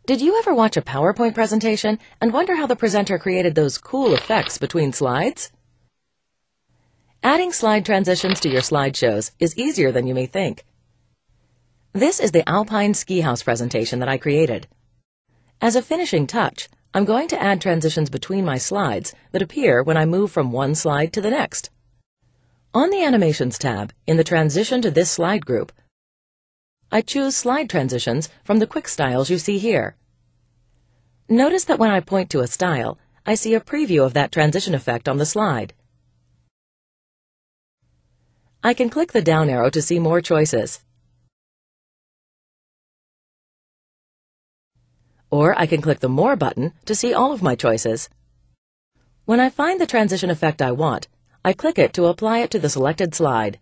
Did you ever watch a PowerPoint presentation and wonder how the presenter created those cool effects between slides? Adding slide transitions to your slideshows is easier than you may think. This is the Alpine Ski House presentation that I created. As a finishing touch, I'm going to add transitions between my slides that appear when I move from one slide to the next. On the Animations tab, in the Transition to this slide group, I choose Slide Transitions from the quick styles you see here. Notice that when I point to a style, I see a preview of that transition effect on the slide. I can click the down arrow to see more choices. Or I can click the More button to see all of my choices. When I find the transition effect I want, I click it to apply it to the selected slide.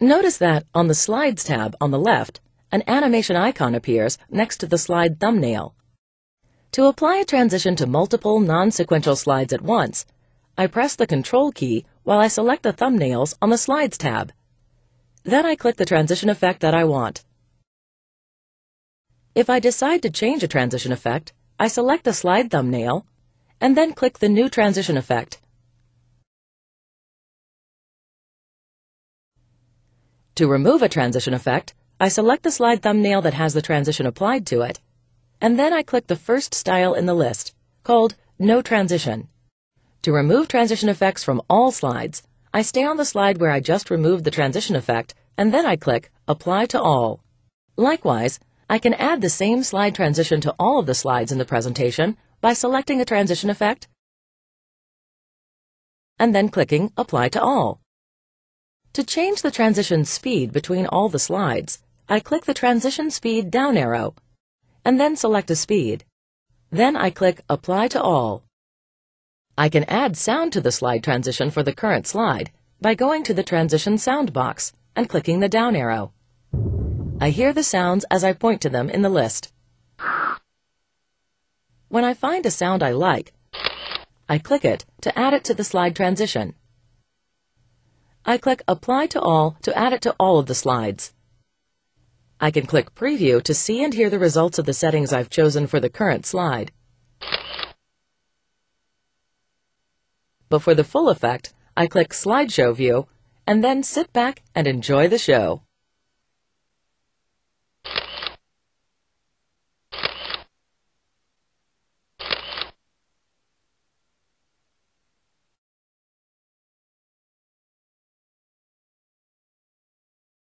Notice that on the Slides tab on the left, an animation icon appears next to the slide thumbnail. To apply a transition to multiple non-sequential slides at once, I press the Control key while I select the thumbnails on the Slides tab. Then I click the transition effect that I want. If I decide to change a transition effect, I select the slide thumbnail and then click the New Transition Effect. To remove a transition effect, I select the slide thumbnail that has the transition applied to it, and then I click the first style in the list, called No Transition. To remove transition effects from all slides, I stay on the slide where I just removed the transition effect, and then I click Apply to All. Likewise, I can add the same slide transition to all of the slides in the presentation by selecting a transition effect and then clicking Apply to All. To change the transition speed between all the slides, I click the Transition Speed down arrow and then select a speed. Then I click Apply to All. I can add sound to the slide transition for the current slide by going to the Transition Sound box and clicking the down arrow. I hear the sounds as I point to them in the list. When I find a sound I like, I click it to add it to the slide transition. I click Apply to All to add it to all of the slides. I can click Preview to see and hear the results of the settings I've chosen for the current slide. But for the full effect, I click Slideshow View and then sit back and enjoy the show.